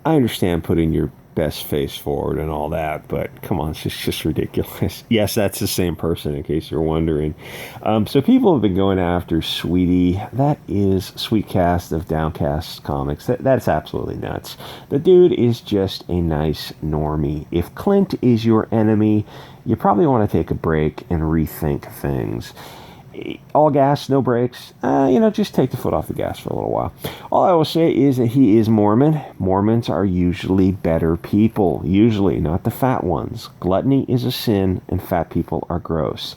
I understand putting your best face forward and all that, but come on, it's just ridiculous. Yes, that's the same person, in case you're wondering. So people have been going after Sweetie. That is Sweetcast of Downcast Comics. That's absolutely nuts. The dude is just a nice normie. If Clint is your enemy, you probably want to take a break and rethink things. All gas, no brakes. Just take the foot off the gas for a little while. All I will say is that he is Mormon. Mormons are usually better people. Usually, not the fat ones. Gluttony is a sin, and fat people are gross.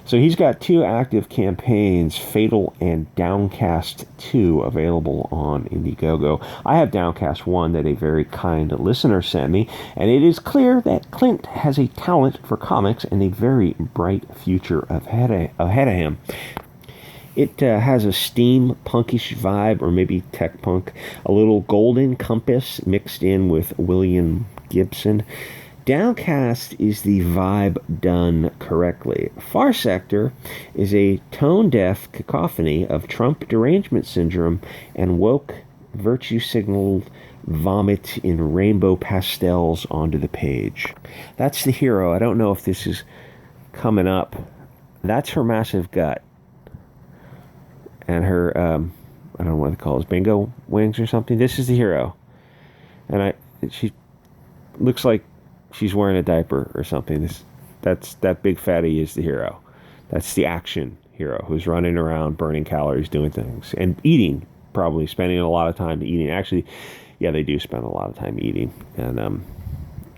So he's got 2 active campaigns, Fatal and Downcast 2, available on Indiegogo. I have Downcast 1 that a very kind listener sent me, and it is clear that Clint has a talent for comics and a very bright future ahead of him. It has a steampunkish vibe, or maybe tech punk, a little Golden Compass mixed in with William Gibson. Downcast is the vibe done correctly. Far Sector is a tone-deaf cacophony of Trump derangement syndrome and woke virtue-signaled vomit in rainbow pastels onto the page. That's the hero. I don't know if this is coming up. That's her massive gut. And her, I don't know what they call it, bingo wings or something. This is the hero. And she looks like she's wearing a diaper or something. That big fatty is the hero. That's the action hero who's running around, burning calories, doing things. And eating, probably spending a lot of time eating. Actually, yeah, they do spend a lot of time eating. And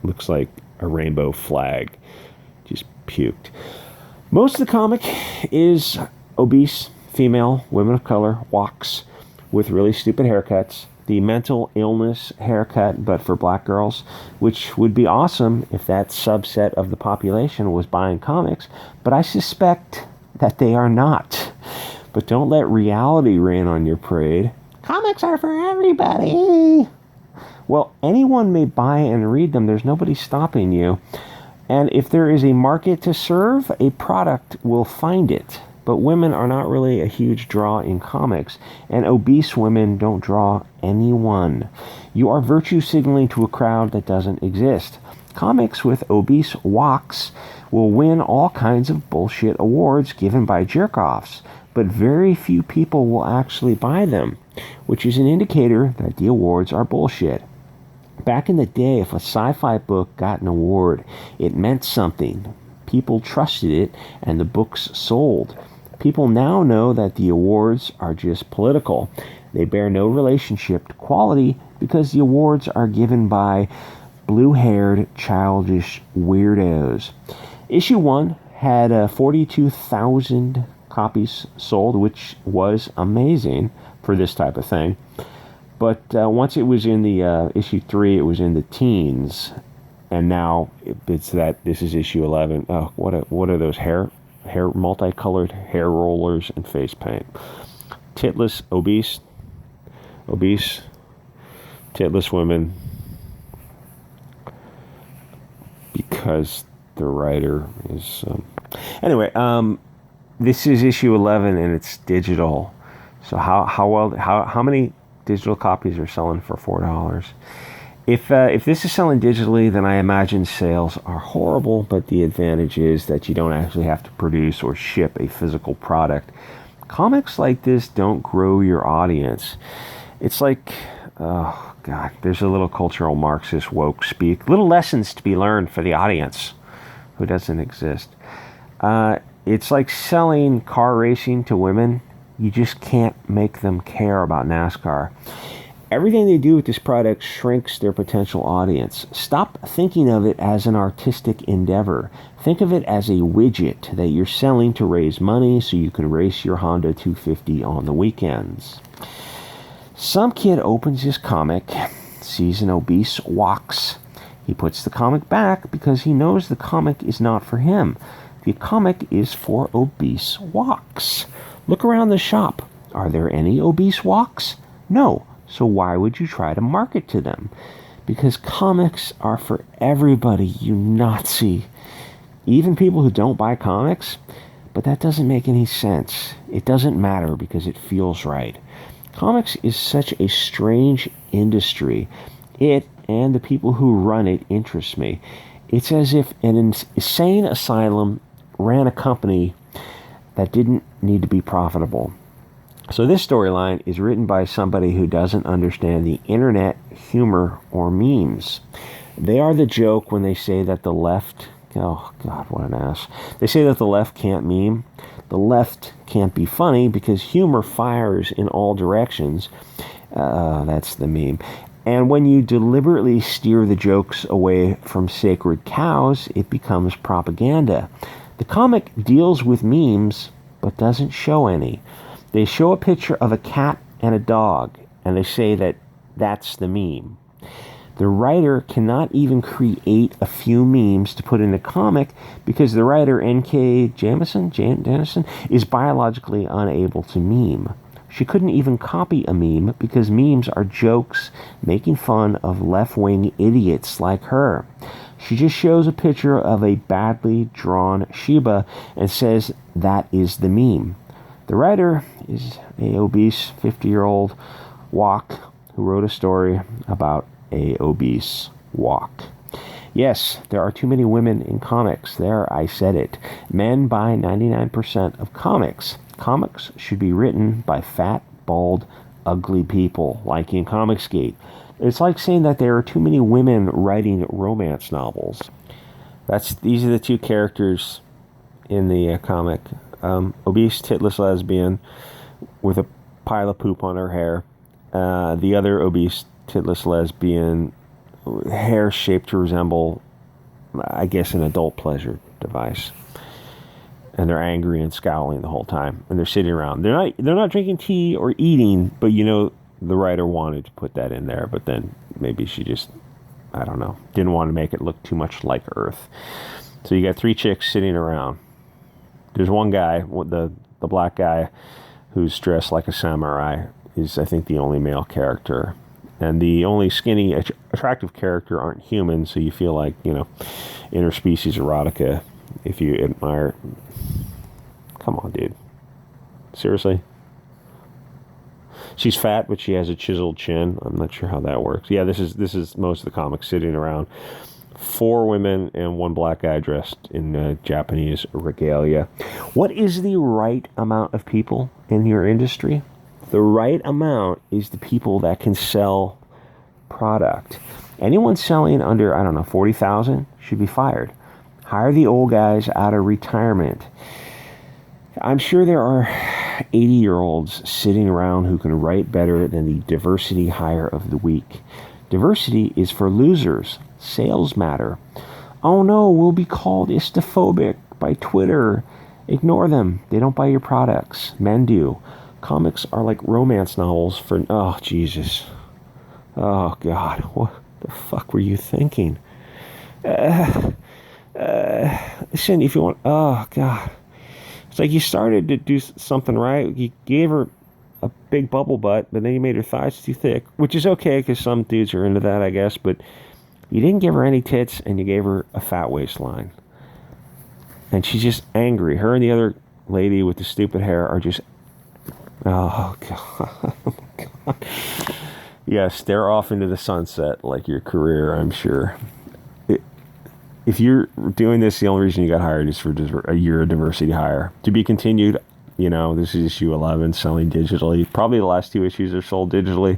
looks like a rainbow flag. Just puked. Most of the comic is obese female, women of color, walks with really stupid haircuts. The mental illness haircut, but for black girls, which would be awesome if that subset of the population was buying comics, but I suspect that they are not. But don't let reality rain on your parade. Comics are for everybody. Well, anyone may buy and read them. There's nobody stopping you. And if there is a market to serve, a product will find it. But women are not really a huge draw in comics, and obese women don't draw anyone. You are virtue signaling to a crowd that doesn't exist. Comics with obese walks will win all kinds of bullshit awards given by jerk-offs, but very few people will actually buy them, which is an indicator that the awards are bullshit. Back in the day, if a sci-fi book got an award, it meant something. People trusted it, and the books sold. People now know that the awards are just political. They bear no relationship to quality because the awards are given by blue-haired, childish weirdos. Issue 1 had 42,000 copies sold, which was amazing for this type of thing. But once it was in the issue 3, it was in the teens. And now it's that this is issue 11. Oh, what are those hair multicolored hair rollers and face paint? Titless, obese, titless women, because the writer is anyway. This is issue 11 and it's digital. So how many digital copies are selling for $4? If this is selling digitally, then I imagine sales are horrible, but the advantage is that you don't actually have to produce or ship a physical product. Comics like this don't grow your audience. It's like, oh God, there's a little cultural Marxist woke speak. Little lessons to be learned for the audience who doesn't exist. It's like selling car racing to women. You just can't make them care about NASCAR. Everything they do with this product shrinks their potential audience. Stop thinking of it as an artistic endeavor. Think of it as a widget that you're selling to raise money so you can race your Honda 250 on the weekends. Some kid opens his comic, sees an obese walks. He puts the comic back because he knows the comic is not for him. The comic is for obese walks. Look around the shop. Are there any obese walks? No. So why would you try to market to them? Because comics are for everybody, you Nazi. Even people who don't buy comics, but that doesn't make any sense. It doesn't matter because it feels right. Comics is such a strange industry. It and the people who run it interest me. It's as if an insane asylum ran a company that didn't need to be profitable. So this storyline is written by somebody who doesn't understand the internet humor or memes. They are the joke when they say that the left... Oh, God, what an ass. They say that the left can't meme. The left can't be funny because humor fires in all directions. That's the meme. And when you deliberately steer the jokes away from sacred cows, it becomes propaganda. The comic deals with memes, but doesn't show any. They show a picture of a cat and a dog, and they say that that's the meme. The writer cannot even create a few memes to put in a comic because the writer, N.K. Jemisin, is biologically unable to meme. She couldn't even copy a meme because memes are jokes making fun of left-wing idiots like her. She just shows a picture of a badly drawn Shiba and says that is the meme. The writer is a obese 50-year-old wok who wrote a story about a obese wok. Yes, there are too many women in comics. There, I said it. Men buy 99% of comics. Comics should be written by fat, bald, ugly people, like in Comicsgate. It's like saying that there are too many women writing romance novels. These are the two characters in the comic. Obese, titless lesbian with a pile of poop on her hair. The other obese, titless lesbian, hair shaped to resemble, I guess, an adult pleasure device. And they're angry and scowling the whole time. And they're sitting around. They're not drinking tea or eating, but the writer wanted to put that in there, but then maybe she just, I don't know, didn't want to make it look too much like Earth. So you got three chicks sitting around. There's one guy, the black guy, who's dressed like a samurai, is, I think, the only male character. And the only skinny, attractive character aren't human, so you feel like, interspecies erotica if you admire... Come on, dude. Seriously? She's fat, but she has a chiseled chin. I'm not sure how that works. Yeah, this is most of the comics sitting around. 4 women and 1 black guy dressed in Japanese regalia. What is the right amount of people in your industry? The right amount is the people that can sell product. Anyone selling under, 40,000 should be fired. Hire the old guys out of retirement. I'm sure there are 80-year-olds sitting around who can write better than the diversity hire of the week. Diversity is for losers. Sales matter. Oh no, we'll be called istophobic by Twitter. Ignore them. They don't buy your products. Men do. Comics are like romance novels for... Oh, Jesus. Oh, God. What the fuck were you thinking? Listen, if you want... Oh, God. It's like you started to do something right. You gave her a big bubble butt, but then you made her thighs too thick, which is okay because some dudes are into that, I guess, but you didn't give her any tits and you gave her a fat waistline. And she's just angry. Her and the other lady with the stupid hair are just... Oh, God. Oh, my God. Yeah, stare off into the sunset like your career, I'm sure. If you're doing this, the only reason you got hired is for a year of diversity hire. To be continued, this is issue 11, selling digitally. Probably the last 2 issues are sold digitally.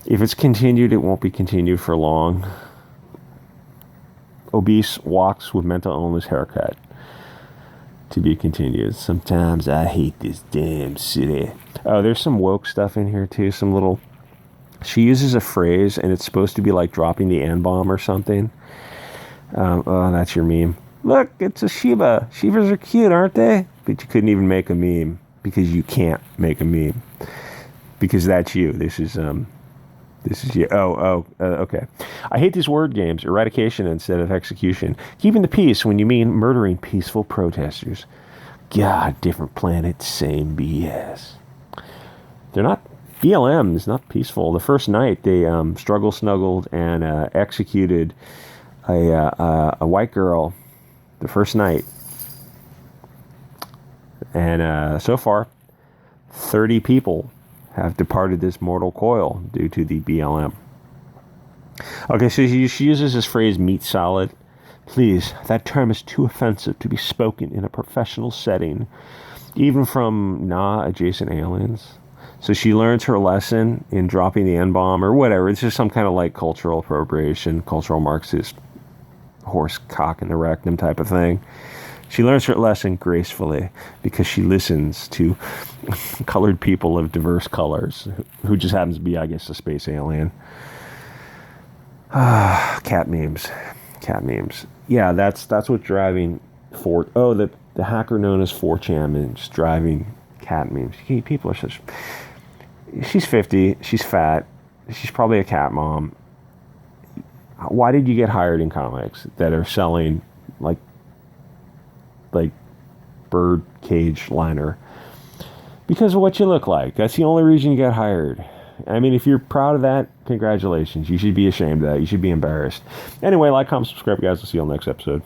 If it's continued, it won't be continued for long. Obese walks with mental illness haircut. To be continued. Sometimes I hate this damn city. Oh, there's some woke stuff in here too. Some little... She uses a phrase, and it's supposed to be like dropping the N-bomb or something. Oh, that's your meme. Look, it's a Shiba. Shibas are cute, aren't they? But you couldn't even make a meme because you can't make a meme because that's you. This is you. Okay. I hate these word games. Eradication instead of execution. Keeping the peace when you mean murdering peaceful protesters. God, different planet, same BS. They're not... BLM is not peaceful. The first night they snuggled and executed a white girl the first night, and so far 30 people have departed this mortal coil due to the BLM. Okay, so she uses this phrase, meat salad. Please, that term is too offensive to be spoken in a professional setting, even from adjacent aliens. So she learns her lesson in dropping the N-bomb or whatever. It's just some kind of like cultural appropriation, cultural Marxist horse cock in the rectum type of thing. She learns her lesson gracefully because she listens to colored people of diverse colors, who just happens to be, I guess, a space alien. Cat memes. Cat memes. Yeah, that's what's driving the hacker known as 4chan is driving cat memes. People are such... She's 50. She's fat. She's probably a cat mom. Why did you get hired in comics that are selling like bird cage liner? Because of what you look like. That's the only reason you got hired. I mean, if you're proud of that, congratulations. You should be ashamed of that. You should be embarrassed. Anyway, like, comment, subscribe, guys. We'll see you on the next episode.